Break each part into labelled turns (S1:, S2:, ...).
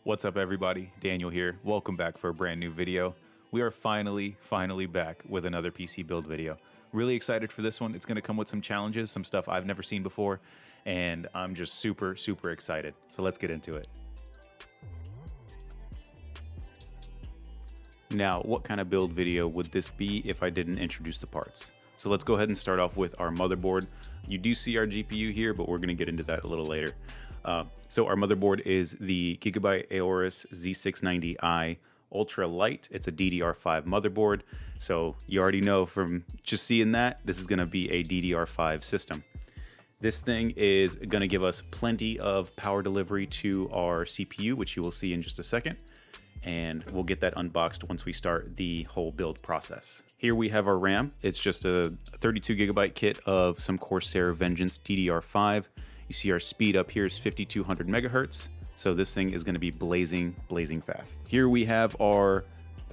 S1: What's up everybody, Daniel here. Welcome back for a brand new video. We are finally back with another PC build video. Really excited for this one. It's gonna come with some challenges, some stuff I've never seen before, and I'm just super excited. So let's get into it. Now, what kind of build video would this be if I didn't introduce the parts? So let's go ahead and start off with our motherboard. You do see our GPU here, but we're gonna get into that a little later. So our motherboard is the Gigabyte Aorus Z690i Ultra Light. It's a DDR5 motherboard. So you already know from just seeing that, this is gonna be a DDR5 system. This thing is gonna give us plenty of power delivery to our CPU, which you will see in just a second. And we'll get that unboxed once we start the whole build process. Here we have our RAM. It's just a 32 gigabyte kit of some Corsair Vengeance DDR5. You see our speed up here is 5200 megahertz. So this thing is gonna be blazing fast. Here we have our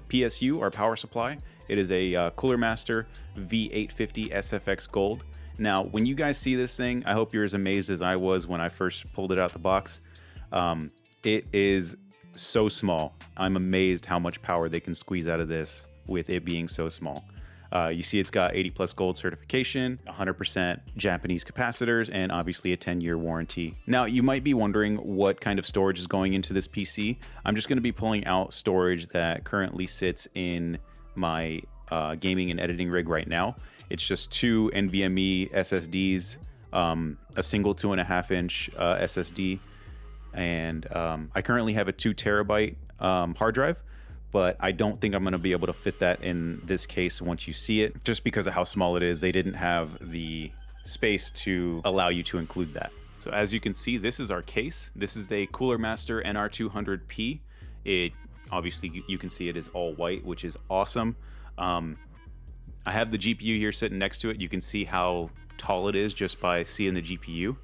S1: PSU, our power supply. It is a Cooler Master V850 SFX Gold. Now, when you guys see this thing, I hope you're as amazed as I was when I first pulled it out the box. It is so small. I'm amazed how much power they can squeeze out of this with it being so small. You see it's got 80 plus gold certification, 100% Japanese capacitors, and obviously a 10-year warranty. Now, you might be wondering what kind of storage is going into this PC. I'm just gonna be pulling out storage that currently sits in my gaming and editing rig right now. It's just two NVMe SSDs, a single 2.5 inch SSD, and I currently have a 2 terabyte hard drive, but I don't think I'm going to be able to fit that in this case once you see it, just because of how small it is. They didn't have the space to allow you to include that. So as you can see, this is our case. This is a Cooler Master NR200P. It obviously, you can see it is all white, which is awesome. I have the GPU here sitting next to it. You can see how tall it is just by seeing the GPU.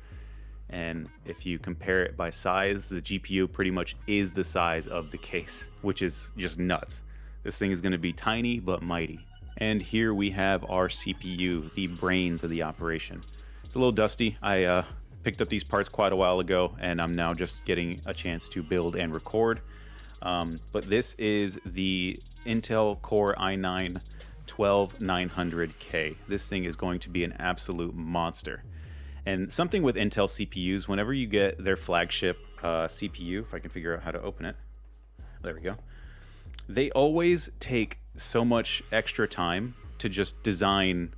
S1: And if you compare it by size, the GPU pretty much is the size of the case, which is just nuts. This thing is going to be tiny but mighty. And here we have our CPU, the brains of the operation. It's a little dusty. I picked up these parts quite a while ago, and I'm now just getting a chance to build and record. But this is the Intel Core i9 12900K. This thing is going to be an absolute monster. And something with Intel CPUs, whenever you get their flagship CPU, if I can figure out how to open it, there we go. They always take so much extra time to just design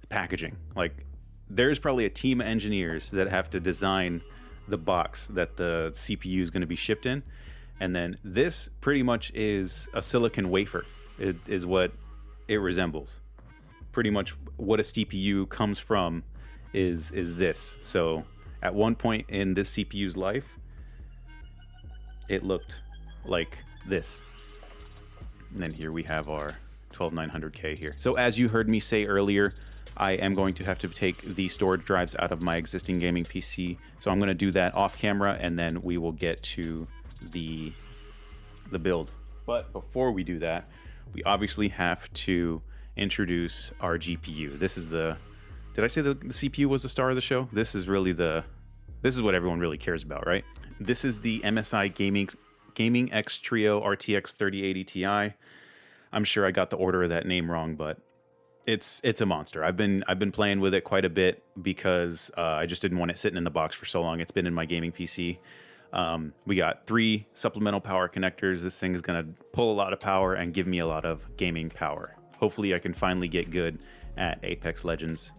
S1: packaging. Like, there's probably a team of engineers that have to design the box that the CPU is going to be shipped in. And then this pretty much is a silicon wafer. It is what it resembles. Pretty much what a CPU comes from is this. So at one point in this CPU's life, it looked like this. And then here we have our 12900K here. So as you heard me say earlier, I am going to have to take the storage drives out of my existing gaming PC. So I'm going to do that off camera, and then we will get to the build. But before we do that, we obviously have to introduce our GPU. This is the Did I say the CPU was the star of the show? This is really this is what everyone really cares about, right? This is the MSI Gaming X Trio RTX 3080 Ti. I'm sure I got the order of that name wrong, but it's a monster. I've been playing with it quite a bit because I just didn't want it sitting in the box for so long. It's been in my gaming PC. We got 3 supplemental power connectors. This thing is gonna pull a lot of power and give me a lot of gaming power. Hopefully I can finally get good at Apex Legends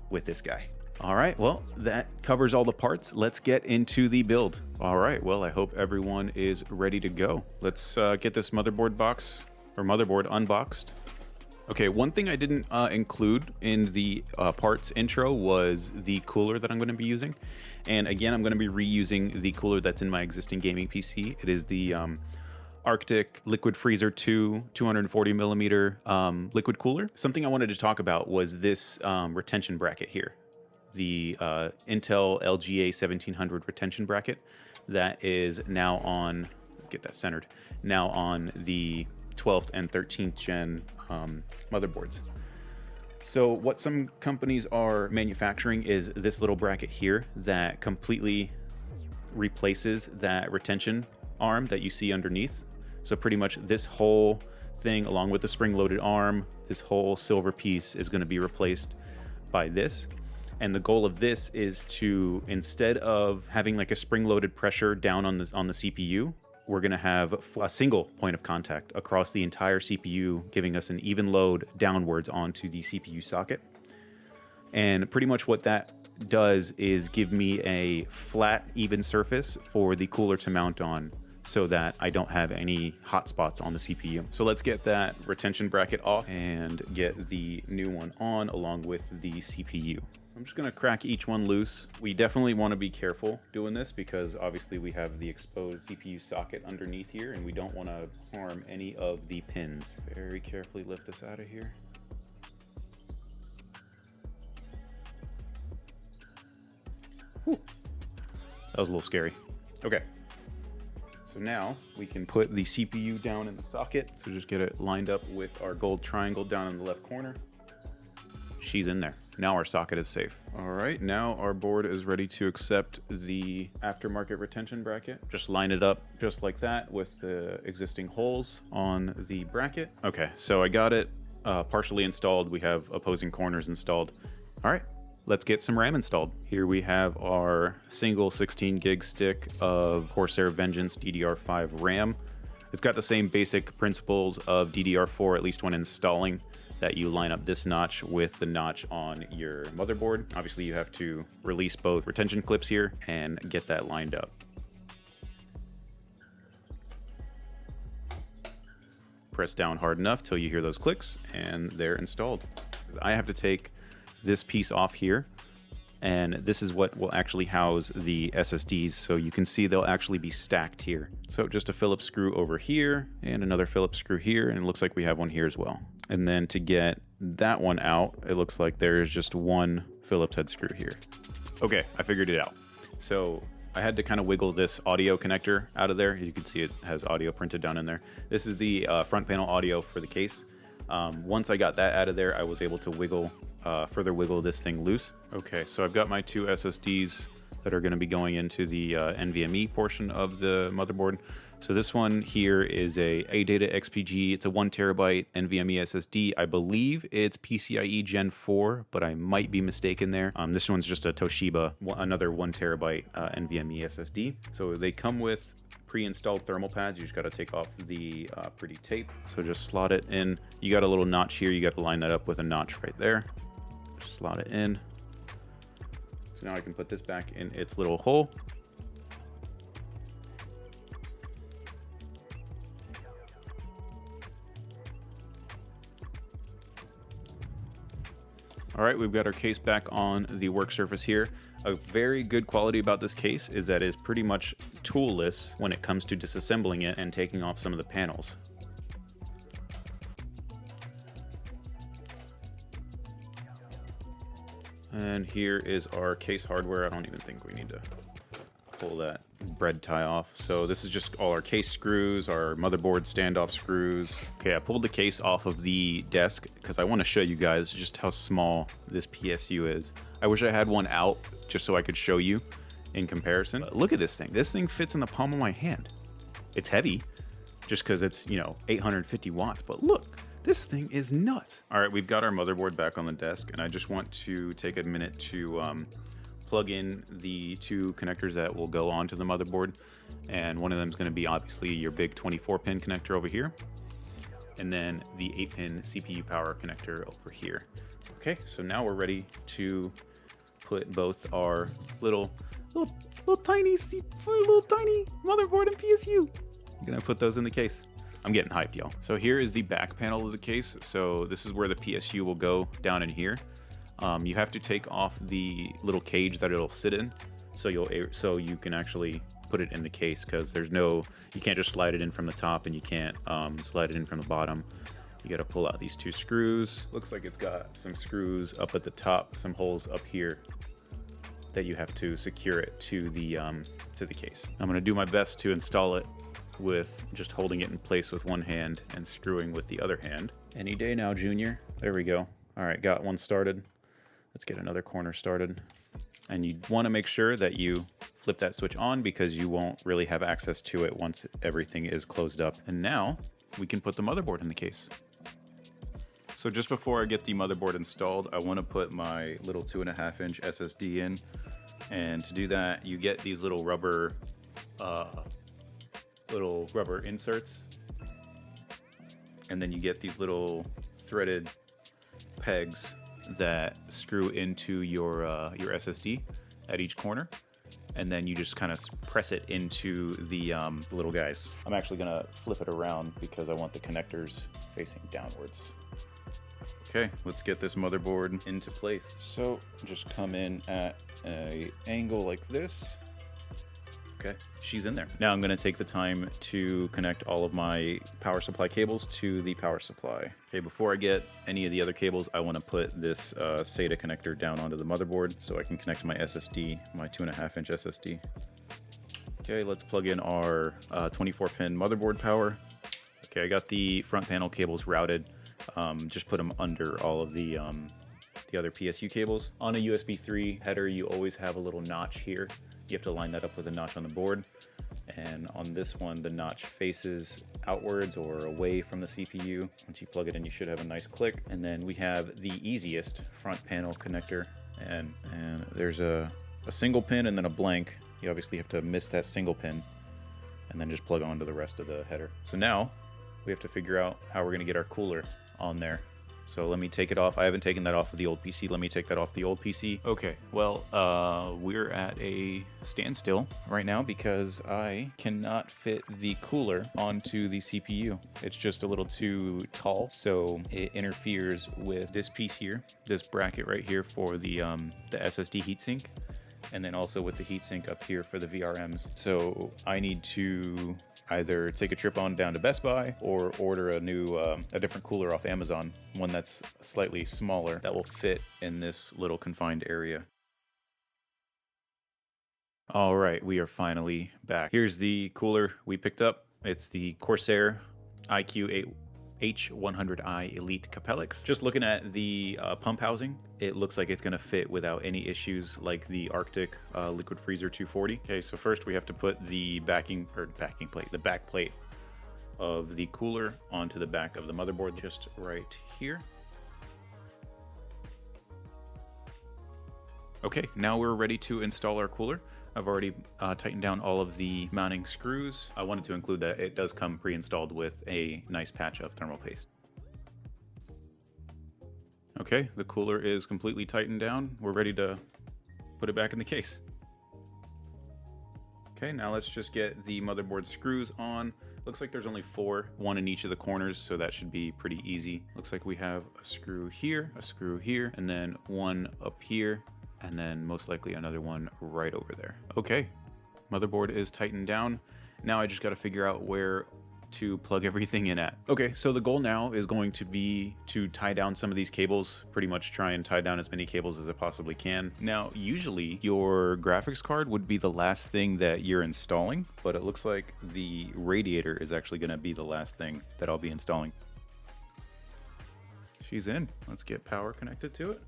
S1: with this guy. All right, well, that covers all the parts. Let's get into the build. All right, well, I hope everyone is ready to go. Let's get this motherboard unboxed. Okay, one thing I didn't include in the parts intro was the cooler that I'm going to be using. And again, I'm going to be reusing the cooler that's in my existing gaming PC. It is the Arctic Liquid Freezer 2 240 millimeter liquid cooler. Something I wanted to talk about was this retention bracket here, the Intel LGA 1700 retention bracket that is now on, get that centered, now on the 12th and 13th gen motherboards. So what some companies are manufacturing is this little bracket here that completely replaces that retention arm that you see underneath. So pretty much this whole thing, along with the spring-loaded arm, this whole silver piece is going to be replaced by this. And the goal of this is to, instead of having like a spring-loaded pressure down on the CPU, we're going to have a single point of contact across the entire CPU, giving us an even load downwards onto the CPU socket. And pretty much what that does is give me a flat, even surface for the cooler to mount on, so that I don't have any hot spots on the CPU. So let's get that retention bracket off and get the new one on along with the CPU. I'm just gonna crack each one loose. We definitely wanna be careful doing this because obviously we have the exposed CPU socket underneath here and we don't wanna harm any of the pins. Very carefully lift this out of here. Whew. That was a little scary. Okay. So now we can put the CPU down in the socket. So just get it lined up with our gold triangle down in the left corner. She's in there. Now our socket is safe. All right, now our board is ready to accept the aftermarket retention bracket. Just line it up just like that with the existing holes on the bracket. Okay, so I got it partially installed. We have opposing corners installed. All right, let's get some RAM installed. Here we have our single 16 gig stick of Corsair Vengeance DDR5 RAM. It's got the same basic principles of DDR4, at least when installing, that you line up this notch with the notch on your motherboard. Obviously you have to release both retention clips here and get that lined up. Press down hard enough till you hear those clicks and they're installed. I have to take this piece off here, and this is what will actually house the SSDs, so you can see they'll actually be stacked here. So just a Phillips screw over here and another Phillips screw here, and it looks like we have one here as well. And then to get that one out, it looks like there's just one Phillips head screw here. Okay, I figured it out. So I had to kind of wiggle this audio connector out of there. You can see it has audio printed down in there. This is the front panel audio for the case. Once I got that out of there, I was able to further wiggle this thing loose. Okay, so I've got my two SSDs that are going to be going into the NVMe portion of the motherboard. So this one here is a ADATA XPG. It's a 1 terabyte NVMe SSD. I believe it's PCIe Gen 4, but I might be mistaken there. This one's just a Toshiba, another 1 terabyte NVMe SSD. So they come with pre-installed thermal pads. You just got to take off the pretty tape. So just slot it in. You got a little notch here. You got to line that up with a notch right there. Just slot it in. So now I can put this back in its little hole. All right, we've got our case back on the work surface here. A very good quality about this case is that it is pretty much toolless when it comes to disassembling it and taking off some of the panels. And here is our case hardware. I don't even think we need to pull that bread tie off. So this is just all our case screws, our motherboard standoff screws. Okay, I pulled the case off of the desk because I want to show you guys just how small this PSU is. I wish I had one out just so I could show you in comparison. But look at this thing. This thing fits in the palm of my hand. It's heavy just because it's, 850 watts, but look. This thing is nuts. All right, we've got our motherboard back on the desk, and I just want to take a minute to plug in the two connectors that will go onto the motherboard. And one of them is going to be obviously your big 24-pin connector over here, and then the 8-pin CPU power connector over here. Okay, so now we're ready to put both our little tiny motherboard and PSU. I'm gonna put those in the case. I'm getting hyped, y'all. So here is the back panel of the case. So this is where the PSU will go down in here. You have to take off the little cage that it'll sit in, so you can actually put it in the case, because you can't just slide it in from the top, and you can't slide it in from the bottom. You got to pull out these two screws. Looks like it's got some screws up at the top, some holes up here that you have to secure it to the case. I'm gonna do my best to install it with just holding it in place with one hand and screwing with the other hand. Any day now, Junior. There we go. All right, got one started. Let's get another corner started. And you want to make sure that you flip that switch on because you won't really have access to it once everything is closed up. And now we can put the motherboard in the case. So just before I get the motherboard installed, I want to put my little 2.5-inch SSD in. And to do that, you get these little rubber inserts. And then you get these little threaded pegs that screw into your SSD at each corner, and then you just kind of press it into the little guys. I'm actually gonna flip it around because I want the connectors facing downwards. Okay, let's get this motherboard into place. So just come in at an angle like this. Okay, she's in there. Now I'm gonna take the time to connect all of my power supply cables to the power supply. Okay, before I get any of the other cables, I wanna put this SATA connector down onto the motherboard so I can connect my SSD, my 2.5-inch SSD. Okay, let's plug in our 24-pin motherboard power. Okay, I got the front panel cables routed. Just put them under all of the other PSU cables. On a USB 3 header, you always have a little notch here. You have to line that up with a notch on the board. And on this one, the notch faces outwards or away from the CPU. Once you plug it in, you should have a nice click. And then we have the easiest front panel connector. And there's a single pin and then a blank. You obviously have to miss that single pin and then just plug onto the rest of the header. So now we have to figure out how we're gonna get our cooler on there. So let me take it off. I haven't taken that off of the old PC. Let me take that off the old PC. Okay, well, we're at a standstill right now because I cannot fit the cooler onto the CPU. It's just a little too tall, so it interferes with this piece here, this bracket right here for the SSD heatsink, and then also with the heatsink up here for the VRMs. So I need to either take a trip on down to Best Buy or order a different cooler off Amazon, one that's slightly smaller that will fit in this little confined area. All right, we are finally back. Here's the cooler we picked up. It's the Corsair IQ8H100i Elite Capellix. Just looking at the pump housing, it looks like it's gonna fit without any issues like the Arctic Liquid Freezer 240. Okay, so first we have to put the the back plate of the cooler onto the back of the motherboard, just right here. Okay, now we're ready to install our cooler. I've already tightened down all of the mounting screws. I wanted to include that it does come pre-installed with a nice patch of thermal paste. Okay, the cooler is completely tightened down. We're ready to put it back in the case. Okay, now let's just get the motherboard screws on. Looks like there's only 4, one in each of the corners, so that should be pretty easy. Looks like we have a screw here, and then one up here, and then most likely another one right over there. Okay, motherboard is tightened down. Now I just got to figure out where to plug everything in at. Okay, so the goal now is going to be to tie down some of these cables, pretty much try and tie down as many cables as I possibly can. Now, usually your graphics card would be the last thing that you're installing, but it looks like the radiator is actually gonna be the last thing that I'll be installing. She's in. Let's get power connected to it.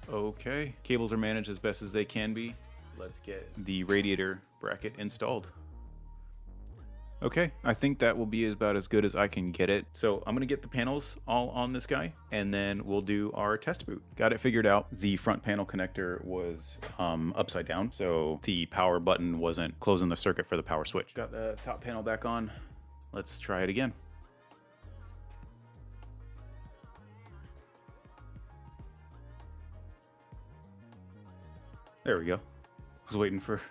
S1: Okay, cables are managed as best as they can be. Let's get the radiator bracket installed. Okay, I think that will be about as good as I can get it. So I'm gonna get the panels all on this guy and then we'll do our test boot. Got it figured out. The front panel connector was upside down, so the power button wasn't closing the circuit for the power switch. Got the top panel back on. Let's try it again. There we go. I was waiting for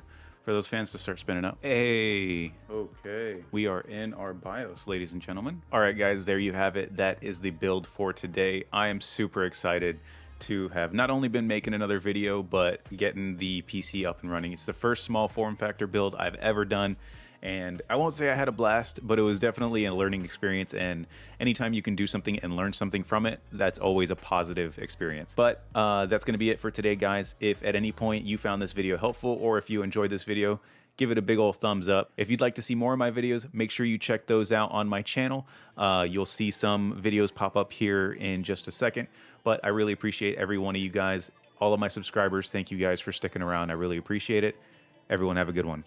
S1: those fans to start spinning up. Hey, okay. We are in our BIOS, ladies and gentlemen. All right, guys, there you have it. That is the build for today. I am super excited to have not only been making another video, but getting the PC up and running. It's the first small form factor build I've ever done. And I won't say I had a blast, but it was definitely a learning experience. And anytime you can do something and learn something from it, that's always a positive experience. But that's going to be it for today, guys. If at any point you found this video helpful, or if you enjoyed this video, give it a big old thumbs up. If you'd like to see more of my videos, make sure you check those out on my channel. You'll see some videos pop up here in just a second. But I really appreciate every one of you guys all of my subscribers, thank you guys for sticking around. I really appreciate it. Everyone have a good one.